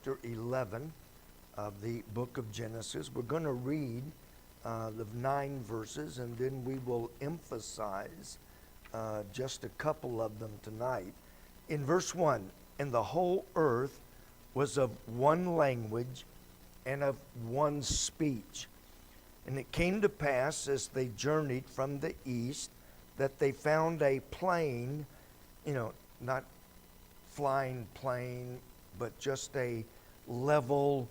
Chapter 11 of the book of Genesis. We're going to read the 9 verses, and then we will emphasize just a couple of them tonight. In verse 1, and the whole earth was of one language and of one speech. And it came to pass as they journeyed from the east that they found a plain, not flying plane, but just a level,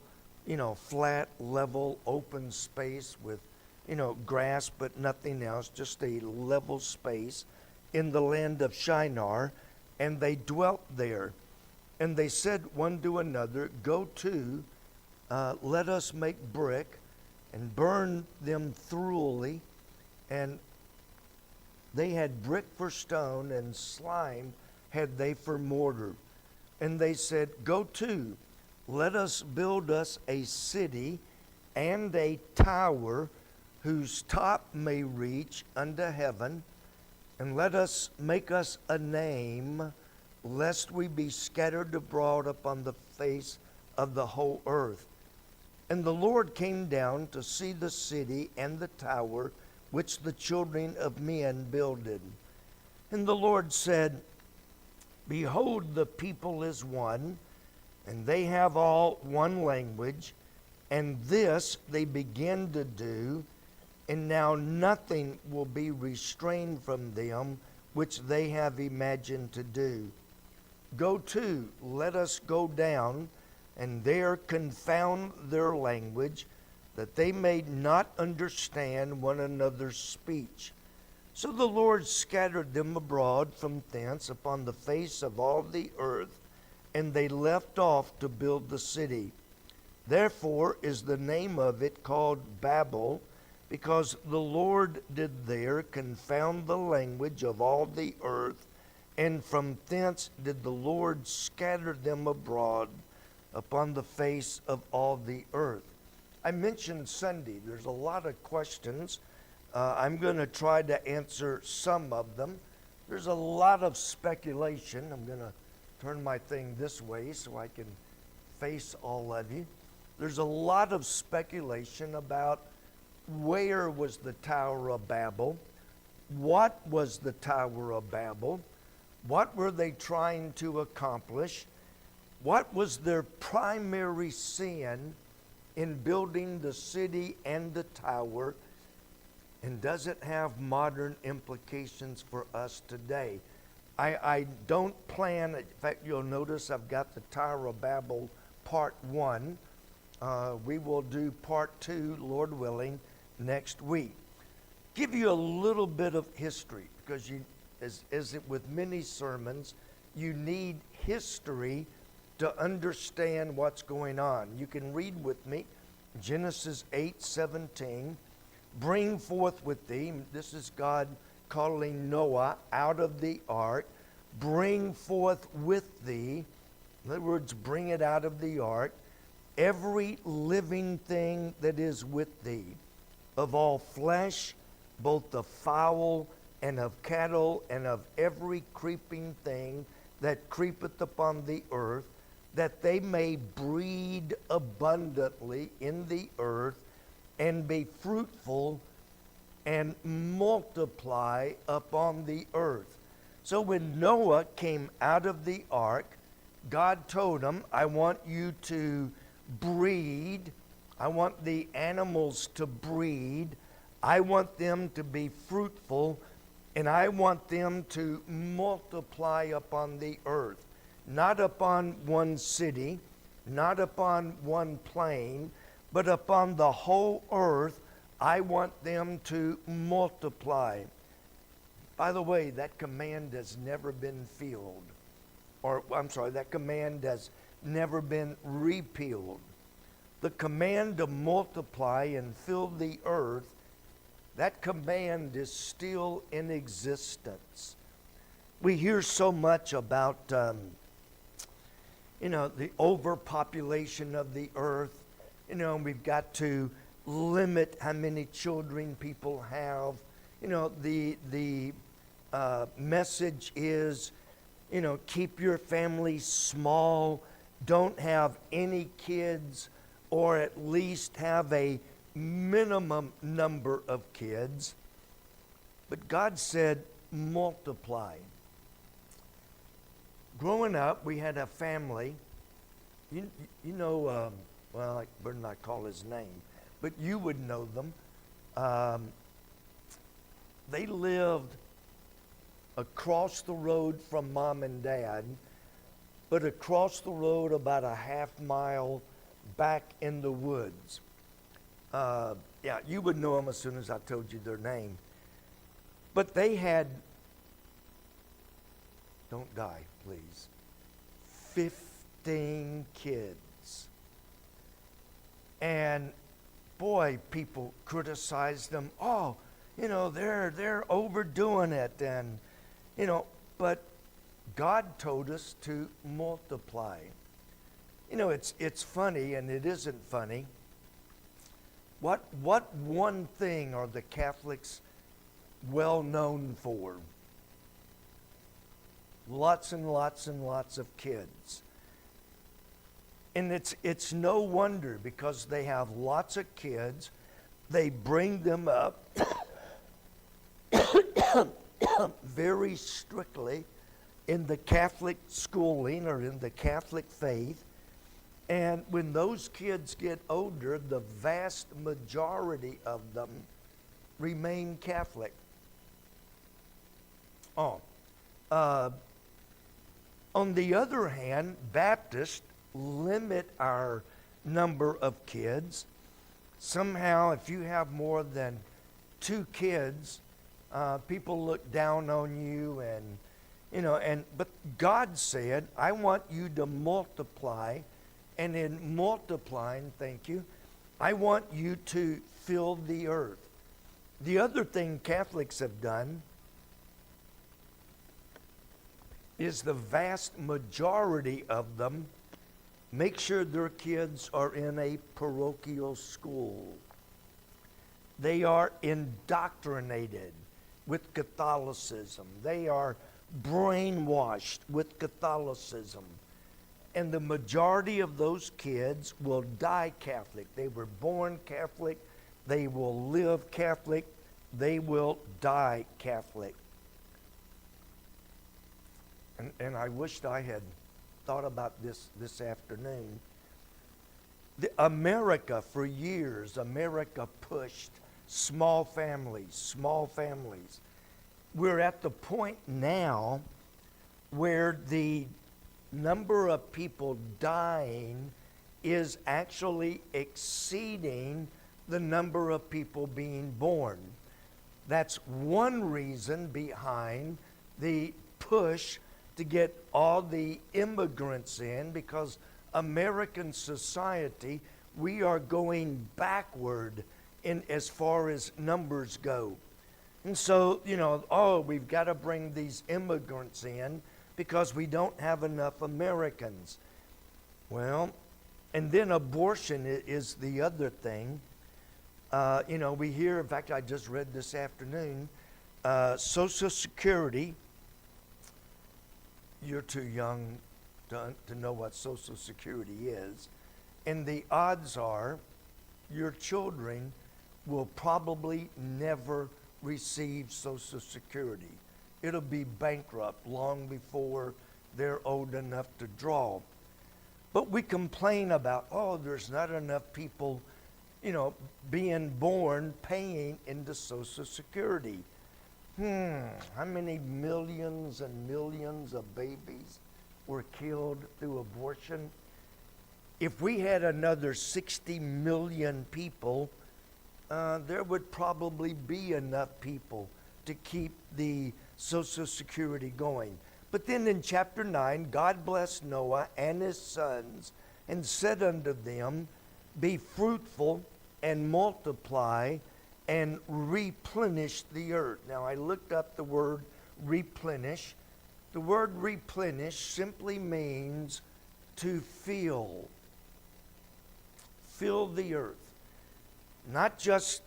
flat, level, open space with, grass, but nothing else, just a level space in the land of Shinar, and they dwelt there. And they said one to another, Go to, let us make brick, and burn them thoroughly. And they had brick for stone, and slime had they for mortar. And they said, Go to, let us build us a city and a tower whose top may reach unto heaven, and let us make us a name, lest we be scattered abroad upon the face of the whole earth. And the Lord came down to see the city and the tower which the children of men builded. And the Lord said, Behold, the people is one, and they have all one language, and this they begin to do, and now nothing will be restrained from them which they have imagined to do. Go to, let us go down, and there confound their language, that they may not understand one another's speech. So the Lord scattered them abroad from thence upon the face of all the earth, and they left off to build the city. Therefore is the name of it called Babel, because the Lord did there confound the language of all the earth, and from thence did the Lord scatter them abroad upon the face of all the earth. I mentioned Sunday. There's a lot of questions. I'm going to try to answer some of them. There's a lot of speculation. I'm going to turn my thing this way so I can face all of you. There's a lot of speculation about where was the Tower of Babel, what was the Tower of Babel, what were they trying to accomplish, what was their primary sin in building the city and the tower, and does it have modern implications for us today? I don't plan, in fact, you'll notice I've got the Tower of Babel Part 1. We will do Part 2, Lord willing, next week. Give you a little bit of history, because as it with many sermons, you need history to understand what's going on. You can read with me Genesis 8:17. Bring forth with thee, this is God calling Noah out of the ark. Bring forth with thee, in other words, bring it out of the ark, every living thing that is with thee, of all flesh, both the fowl and of cattle, and of every creeping thing that creepeth upon the earth, that they may breed abundantly in the earth, and be fruitful, and multiply upon the earth. So when Noah came out of the ark, God told him, I want you to breed. I want the animals to breed. I want them to be fruitful, and I want them to multiply upon the earth. Not upon one city, not upon one plain, but upon the whole earth. I want them to multiply. By the way, that command has never been repealed. That command has never been repealed. The command to multiply and fill the earth, that command is still in existence. We hear so much about, the overpopulation of the earth. We've got to limit how many children people have. The message is, keep your family small don't have any kids, or at least have a minimum number of kids. But God said, multiply. Growing up, we had a family. You know, well, I better not call his name, but you would know them. They lived across the road from mom and dad, but across the road about a half mile back in the woods. Yeah, you would know them as soon as I told you their name. But they had, don't die, please, 15 kids. And boy, people criticized them. Oh, you know, they're overdoing it, and you know, but God told us to multiply. You know, it's funny, and it isn't funny. What one thing are the Catholics well known for? Lots and lots and lots of kids. And it's no wonder, because they have lots of kids. They bring them up very strictly in the Catholic schooling or in the Catholic faith. And when those kids get older, the vast majority of them remain Catholic. On the other hand, Baptists limit our number of kids. Somehow, if you have more than 2 kids, people look down on you, and you know. But God said, "I want you to multiply, and in multiplying, thank you, I want you to fill the earth." The other thing Catholics have done is the vast majority of them make sure their kids are in a parochial school. They are indoctrinated with Catholicism. They are brainwashed with Catholicism. And the majority of those kids will die Catholic. They were born Catholic. They will live Catholic. They will die Catholic. And I wished I had thought about this afternoon. America, for years, America pushed small families, small families. We're at the point now where the number of people dying is actually exceeding the number of people being born. That's one reason behind the push to get all the immigrants in, because American society, we are going backward in as far as numbers go. And so, you know, we've got to bring these immigrants in because we don't have enough Americans. Well, and then abortion is the other thing. You know, we hear, in fact, I just read this afternoon, Social Security. You're too young to know what Social Security is. And the odds are your children will probably never receive Social Security. It'll be bankrupt long before they're old enough to draw. But we complain about, there's not enough people, you know, being born paying into Social Security. How many millions and millions of babies were killed through abortion? If we had another 60 million people, there would probably be enough people to keep the Social Security going. But then in chapter 9, God blessed Noah and his sons and said unto them, be fruitful and multiply and replenish the earth. Now I looked up the word replenish. The word replenish simply means to fill. Fill the earth. Not just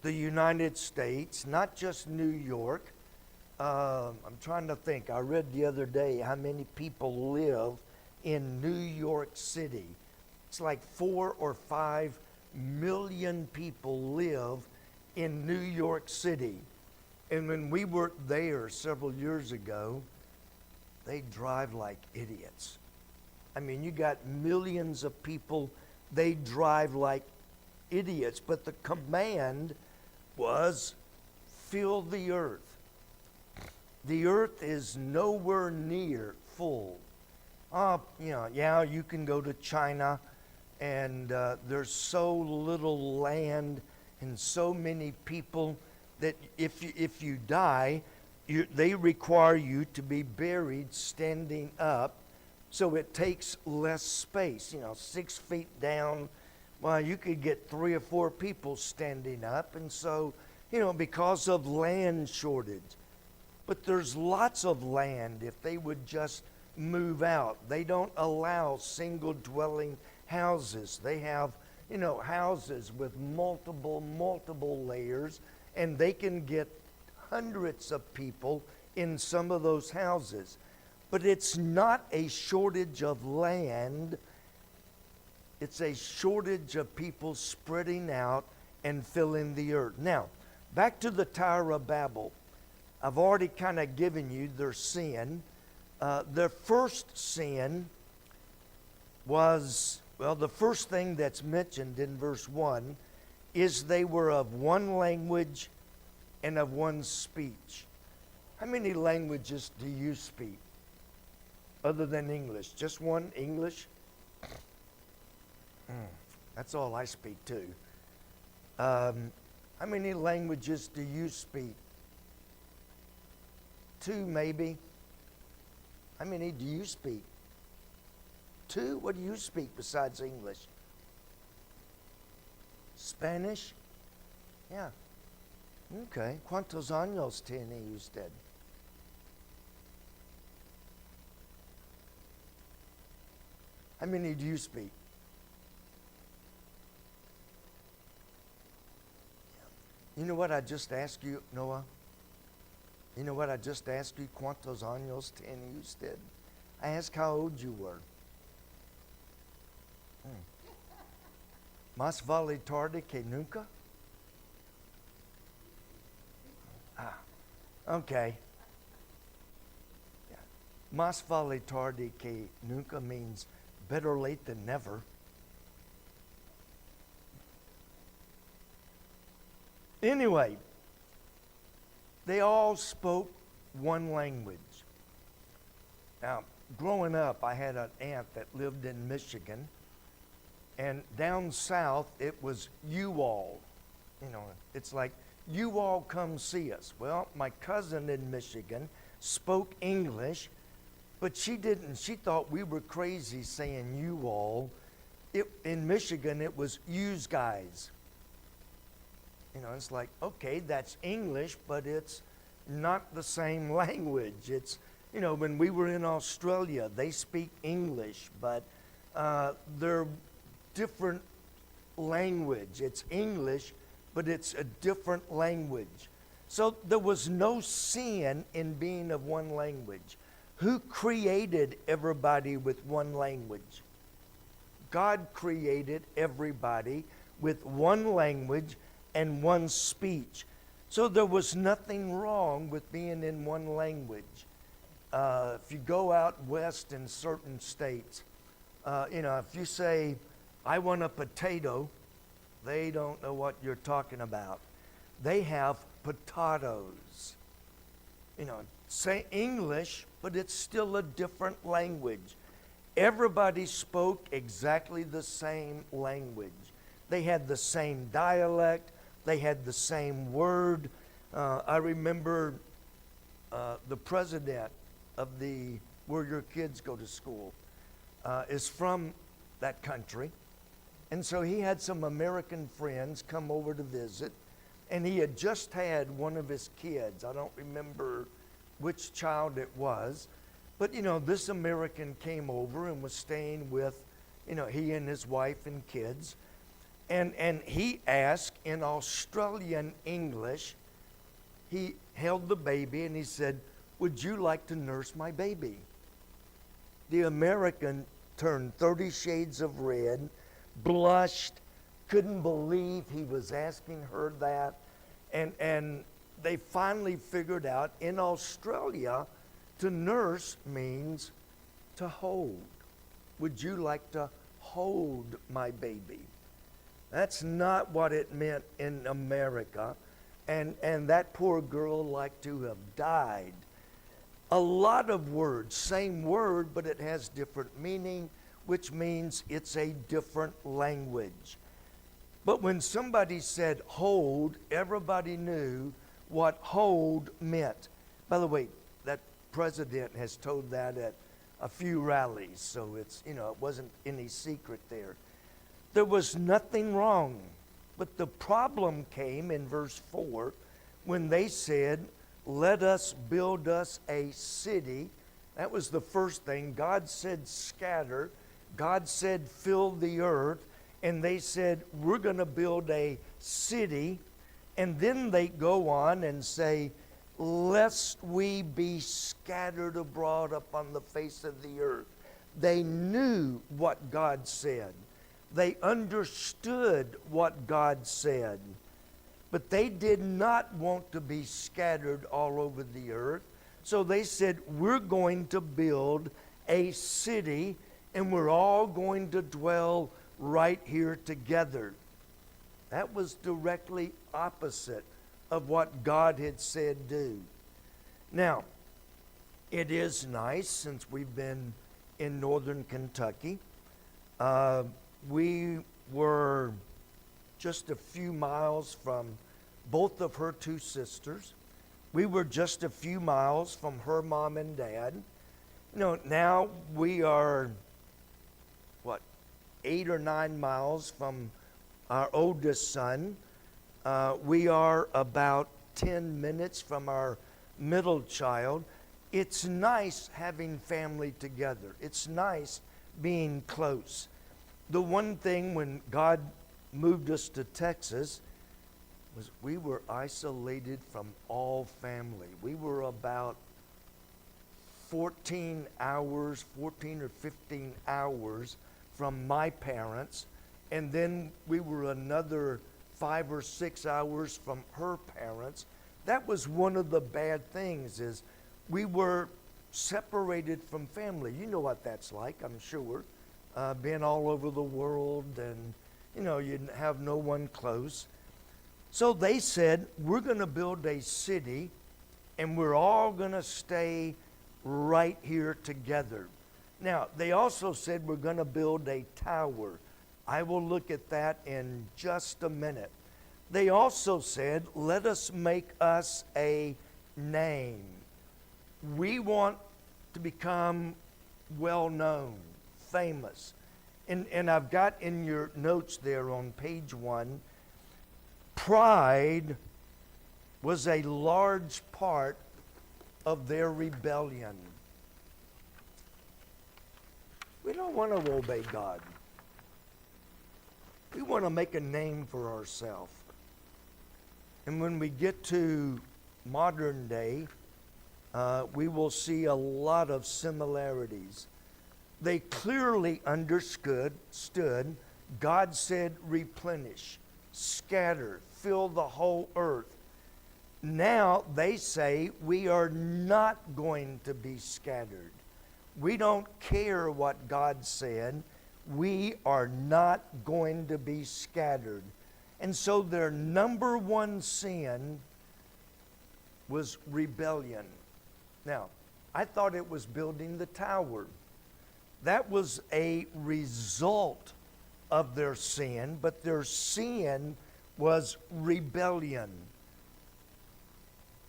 the United States, not just New York. I'm trying to think. I read the other day how many people live in New York City. It's like 4 or 5 million people live in New York City. And when we were there several years ago, they drive like idiots. I mean, you got millions of people, they drive like idiots. But the command was, fill the earth. The earth is nowhere near full. You can go to China, and there's so little land and so many people that if you die, they require you to be buried standing up, so it takes less space. 6 feet down, well, you could get 3 or 4 people standing up, and so, because of land shortage. But there's lots of land if they would just move out. They don't allow single dwelling houses. They have, houses with multiple layers, and they can get hundreds of people in some of those houses. But it's not a shortage of land. It's a shortage of people spreading out and filling the earth. Now, back to the Tower of Babel. I've already kind of given you their sin. Their first sin was, the first thing that's mentioned in verse 1 is they were of one language and of one speech. How many languages do you speak other than English? Just one, English? That's all I speak too. How many languages do you speak? 2 maybe. How many do you speak? 2? What do you speak besides English? Spanish? Yeah. Okay. ¿Cuántos años tiene usted? How many do you speak? You know what I just asked you, Noah? You know what I just asked you? ¿Cuántos años tiene usted? I asked how old you were. Más vale tarde que nunca? Okay. Yeah. Más vale tarde que nunca means better late than never. Anyway, they all spoke one language. Now, growing up, I had an aunt that lived in Michigan, and down south, it was you all. It's like, you all come see us. Well, my cousin in Michigan spoke English, but she didn't. She thought we were crazy saying you all. In Michigan, it was yous guys. It's like, okay, that's English, but it's not the same language. It's, when we were in Australia, they speak English, but they're different language. It's English, but it's a different language. So there was no sin in being of one language. Who created everybody with one language? God created everybody with one language and one speech. So there was nothing wrong with being in one language. If you go out west in certain states, if you say, I want a potato, they don't know what you're talking about. They have potatoes. Say English, but it's still a different language. Everybody spoke exactly the same language. They had the same dialect. They had the same word. I remember the president of where your kids go to school is from that country. And so he had some American friends come over to visit, and he had just had one of his kids. I don't remember which child it was, but this American came over and was staying with, he and his wife and kids. And he asked in Australian English, he held the baby and he said, would you like to nurse my baby? The American turned 30 shades of red, blushed, couldn't believe he was asking her that. And they finally figured out in Australia, to nurse means to hold. Would you like to hold my baby? That's not what it meant in America. And that poor girl like to have died. A lot of words, same word, but it has different meaning, which means it's a different language. But when somebody said hold, everybody knew what hold meant. By the way, that president has told that at a few rallies, so it's, it wasn't any secret there. There was nothing wrong, but the problem came in verse 4 when they said, let us build us a city. That was the first thing. God said scatter. God said fill the earth. And they said, we're going to build a city. And then they go on and say, lest we be scattered abroad upon the face of the earth. They knew what God said. They understood what God said. But they did not want to be scattered all over the earth. So they said, we're going to build a city, and we're all going to dwell right here together. That was directly opposite of what God had said do. Now, it is nice, since we've been in northern Kentucky. We were just a few miles from both of her two sisters. We were just a few miles from her mom and dad. Now we are, 8 or 9 miles from our oldest son. We are about 10 minutes from our middle child. It's nice having family together. It's nice being close. The one thing when God moved us to Texas was we were isolated from all family. We were about 14 or 15 hours from my parents, and then we were another 5 or 6 hours from her parents. That was one of the bad things, is we were separated from family. You know what that's like, I'm sure. Being all over the world, and you have no one close. So they said, we're going to build a city, and we're all going to stay right here together. Now, they also said we're going to build a tower. I will look at that in just a minute. They also said, let us make us a name. We want to become well-known, famous. And I've got in your notes there on page 1, pride was a large part of their rebellion. We don't want to obey God. We want to make a name for ourselves. And when we get to modern day, we will see a lot of similarities. They clearly understood. God said replenish, scatter, fill the whole earth. Now they say we are not going to be scattered. We don't care what God said. We are not going to be scattered. And so their number one sin was rebellion. Now, I thought it was building the tower. That was a result of their sin, but their sin was rebellion.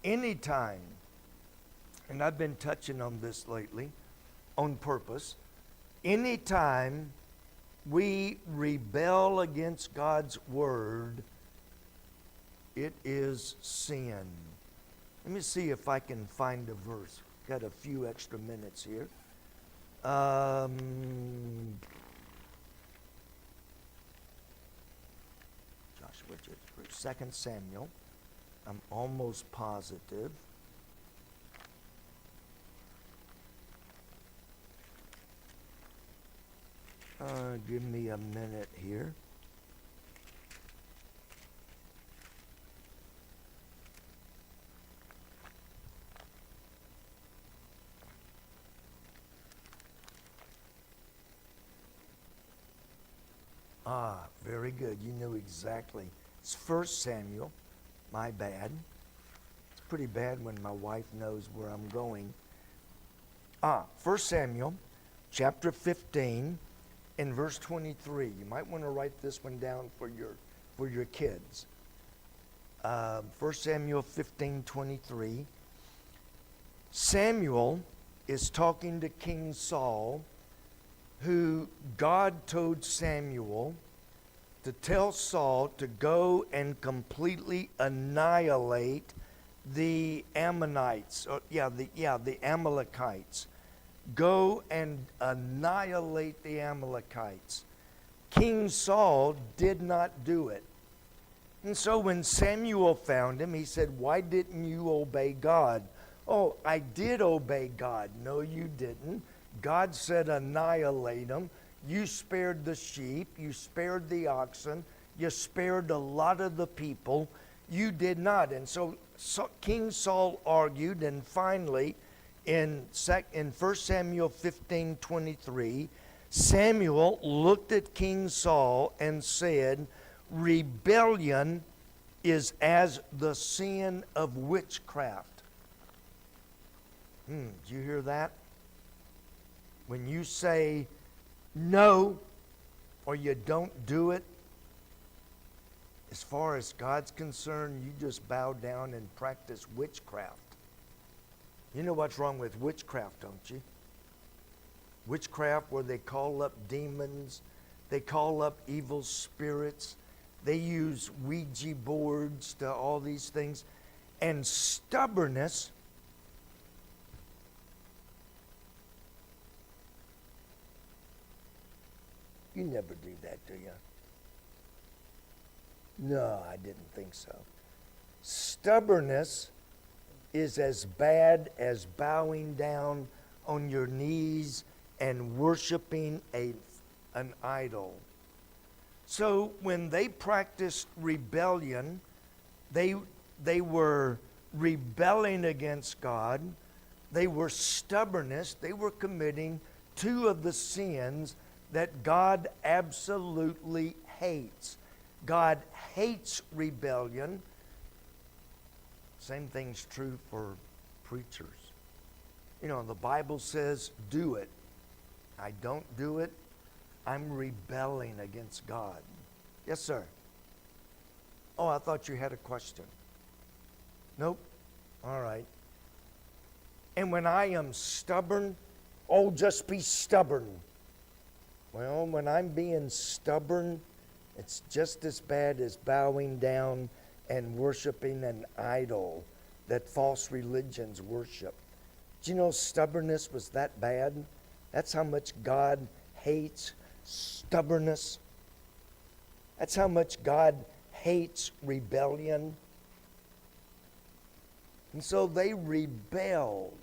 Anytime, and I've been touching on this lately on purpose, anytime we rebel against God's word, it is sin. Let me see if I can find a verse. Got a few extra minutes here. Joshua, 2 Samuel. I'm almost positive. Give me a minute here. Very good. You knew exactly. It's 1 Samuel. My bad. It's pretty bad when my wife knows where I'm going. 1 Samuel, chapter 15, in verse 23. You might want to write this one down for your kids. 1 Samuel 15:23. Samuel is talking to King Saul, who God told Samuel to tell Saul to go and completely annihilate the Ammonites, the Amalekites. Go and annihilate the Amalekites. King Saul did not do it. And so when Samuel found him, he said, "Why didn't you obey God?" "Oh, I did obey God." "No, you didn't. God said annihilate them. You spared the sheep. You spared the oxen. You spared a lot of the people. You did not." And so King Saul argued, and finally, in 1 Samuel 15:23, Samuel looked at King Saul and said, "Rebellion is as the sin of witchcraft." Did you hear that? When you say no or you don't do it, as far as God's concerned, you just bow down and practice witchcraft. You know what's wrong with witchcraft, don't you? Witchcraft, where they call up demons, they call up evil spirits, they use Ouija boards to all these things. And stubbornness, you never do that, do you? No, I didn't think so. Stubbornness is as bad as bowing down on your knees and worshiping an idol. So when they practiced rebellion, they were rebelling against God. They were stubbornness. They were committing two of the sins that God absolutely hates. God hates rebellion. Same thing's true for preachers. You know, the Bible says, do it. I don't do it. I'm rebelling against God. Yes, sir. Oh, I thought you had a question. Nope. All right. And when I am stubborn, oh, just be stubborn. Well, when I'm being stubborn, it's just as bad as bowing down and worshiping an idol that false religions worship. Do you know stubbornness was that bad? That's how much God hates stubbornness. That's how much God hates rebellion. And so they rebelled.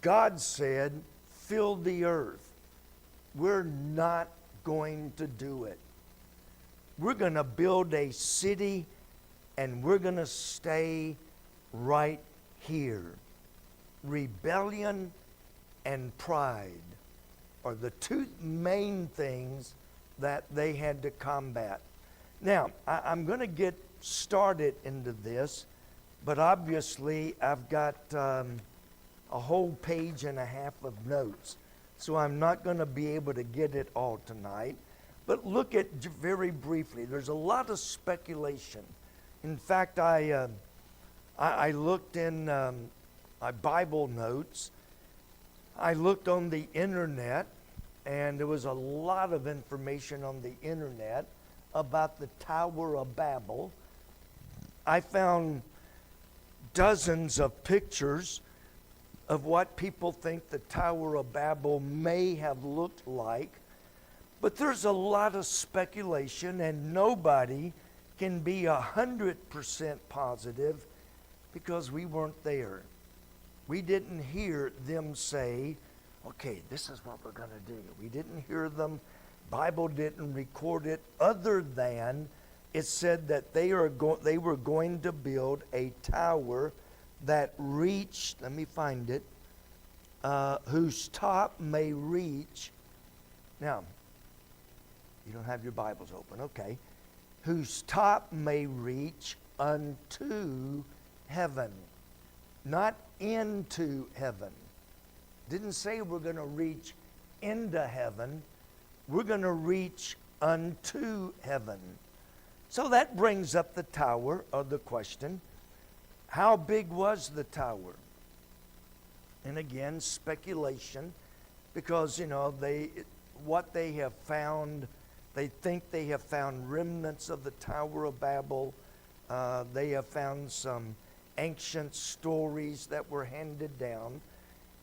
God said, "Fill the earth." We're not going to do it. We're going to build a city and we're going to stay right here. Rebellion and pride are the two main things that they had to combat. Now, I'm going to get started into this, but obviously I've got a whole page and a half of notes, so I'm not going to be able to get it all tonight. But look at very briefly. There's a lot of speculation. In fact, I looked in my Bible notes. I looked on the internet, and there was a lot of information on the internet about the Tower of Babel. I found dozens of pictures of what people think the Tower of Babel may have looked like. But there's a lot of speculation, and nobody can be 100% positive because we weren't there. We didn't hear them say, okay, this is what we're going to do. We didn't hear them Bible didn't record it other than it said that they were going to build a tower that reached, let me find it, whose top may reach, now, you don't have your Bibles open, okay, whose top may reach unto heaven, not into heaven. Didn't say we're going to reach into heaven. We're going to reach unto heaven. So that brings up the tower, or the question, how big was the tower? And again, speculation, because, what they have found, they think they have found remnants of the Tower of Babel. They have found some ancient stories that were handed down.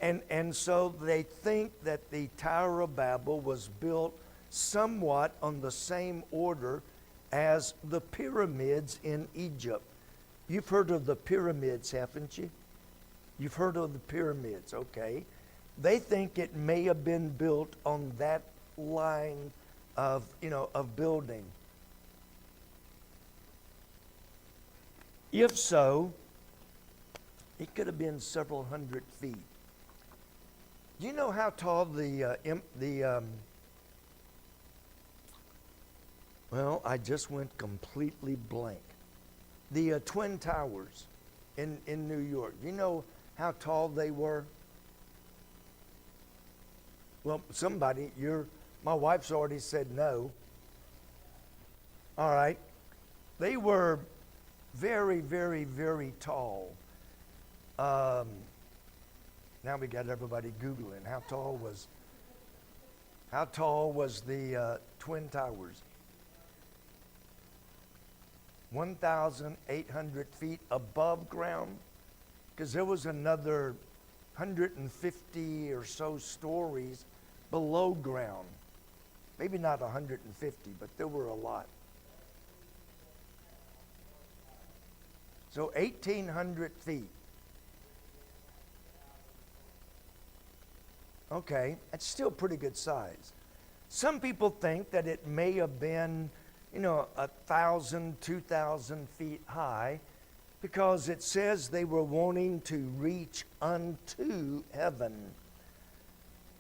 And so they think that the Tower of Babel was built somewhat on the same order as the pyramids in Egypt. You've heard of the pyramids, haven't you? You've heard of the pyramids, okay. They think it may have been built on that line of building. If so, it could have been several hundred feet. Do you know how tall well, I just went completely blank. The Twin Towers in New York. Do you know how tall they were? Well, my wife's already said no. All right. They were very, very, very tall. Now we got everybody Googling. How tall was the Twin Towers? 1,800 feet above ground, because there was another 150 or so stories below ground. Maybe not 150, but there were a lot. So 1,800 feet. Okay, that's still pretty good size. Some people think that it may have been 1,000, 2,000 feet high, because it says they were wanting to reach unto heaven.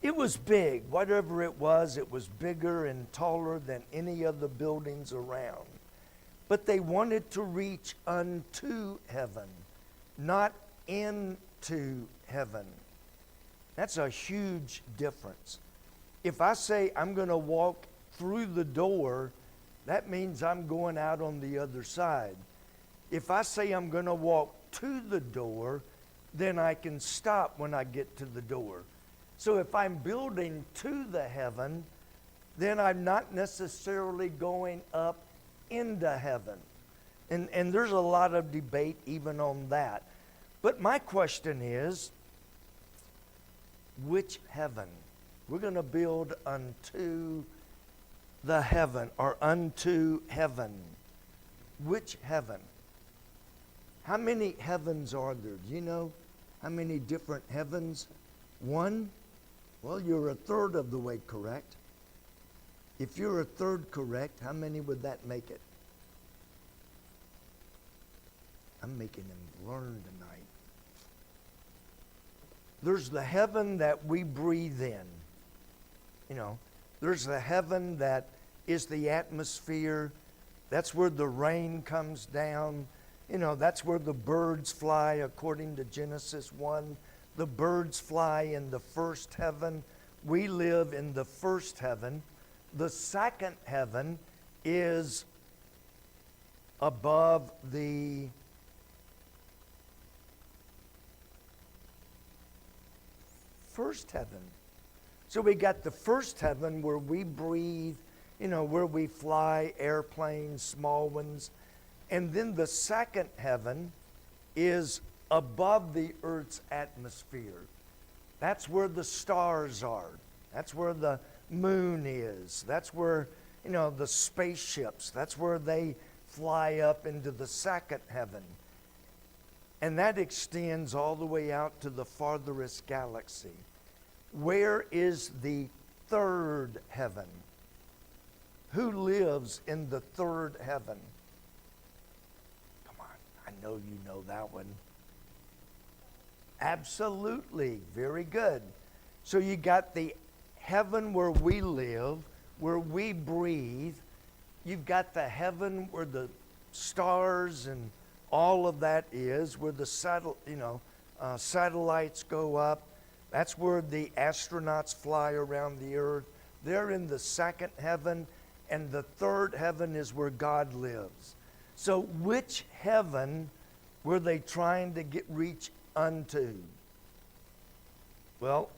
It was big. Whatever it was bigger and taller than any of the buildings around. But they wanted to reach unto heaven, not into heaven. That's a huge difference. If I say I'm going to walk through the door, that means I'm going out on the other side. If I say I'm going to walk to the door, then I can stop when I get to the door. So if I'm building to the heaven, then I'm not necessarily going up into heaven. And there's a lot of debate even on that. But my question is, which heaven? We're going to build unto the heaven, or unto heaven. Which heaven? How many heavens are there? Do you know how many different heavens? One? Well, you're a third of the way correct. If you're a third correct, how many would that make it? I'm making them learn tonight. There's the heaven that we breathe in. There's the heaven that is the atmosphere. That's where the rain comes down. That's where the birds fly, according to Genesis 1. The birds fly in the first heaven. We live in the first heaven. The second heaven is above the first heaven. So we got the first heaven where we breathe, where we fly airplanes, small ones. And then the second heaven is above the earth's atmosphere. That's where the stars are. That's where the moon is. That's where, the spaceships, that's where they fly up into the second heaven. And that extends all the way out to the farthest galaxy. Where is the third heaven? Who lives in the third heaven? Come on, I know you know that one. Absolutely. Very good. So you got the heaven where we live, where we breathe. You've got the heaven where the stars and all of that is, where the satellites go up. That's where the astronauts fly around the earth. They're in the second heaven, and the third heaven is where God lives. So which heaven were they trying to reach unto? Well,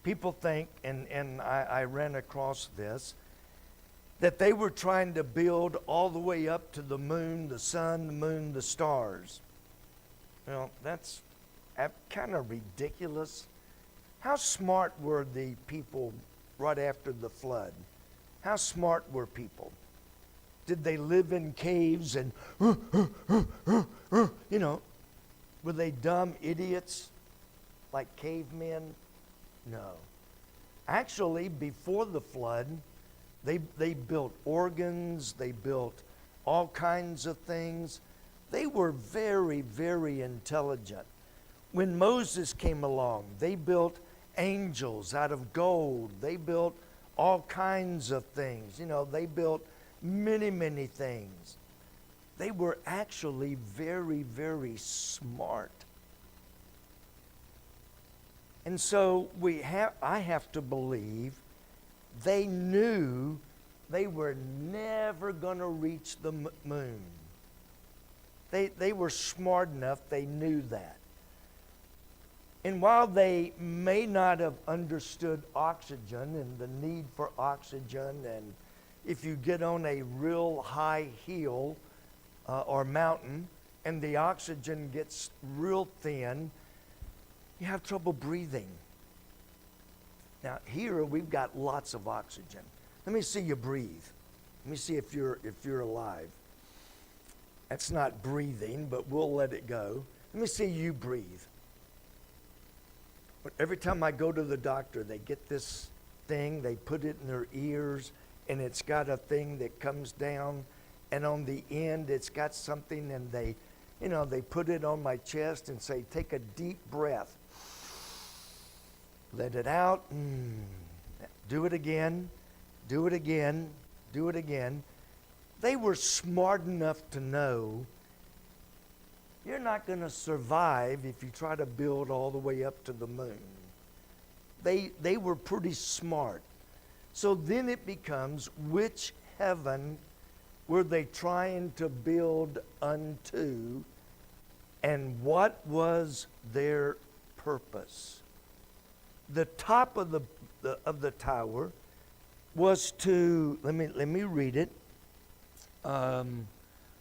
people think, and I ran across this, that they were trying to build all the way up to the moon, the sun, the moon, the stars. Well, that's kind of ridiculous. How smart were the people right after the flood? How smart were people? Did they live in caves and, were they dumb idiots like cavemen? No. Actually, before the flood, they built organs, they built all kinds of things. They were very, very intelligent. When Moses came along, they built angels out of gold. They built all kinds of things. They built many, many things. They were actually very, very smart. And so I have to believe they knew they were never going to reach the moon. They were smart enough, they knew that. And while they may not have understood oxygen and the need for oxygen, and if you get on a real high hill or mountain and the oxygen gets real thin, you have trouble breathing. Now here we've got lots of oxygen. Let me see you breathe. Let me see if you're alive. That's not breathing, but we'll let it go. Let me see you breathe. But every time I go to the doctor, they get this thing, they put it in their ears, and it's got a thing that comes down, and on the end it's got something, and they put it on my chest and say, take a deep breath. Let it out. Do it again. Do it again. Do it again. They were smart enough to know you're not going to survive if you try to build all the way up to the moon. They were pretty smart. So then it becomes, which heaven were they trying to build unto, and what was their purpose? The top of the tower was to, let me read it,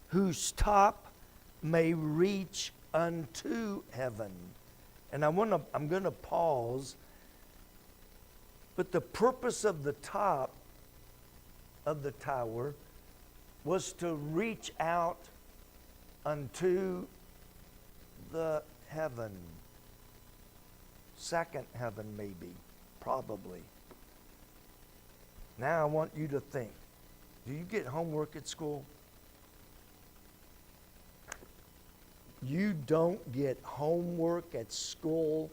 whose top may reach unto heaven. And I'm going to pause. But the purpose of the top of the tower was to reach out unto the heaven. Second heaven, maybe, probably. Now I want you to think. Do you get homework at school? You don't get homework at school?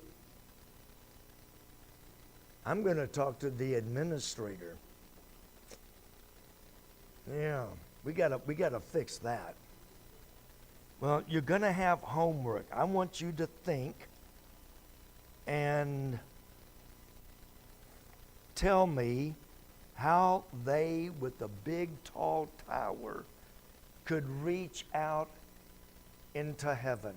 I'm going to talk to the administrator. Yeah, we gotta fix that. Well, you're going to have homework. I want you to think and tell me how they, with a big, tall tower, could reach out into heaven.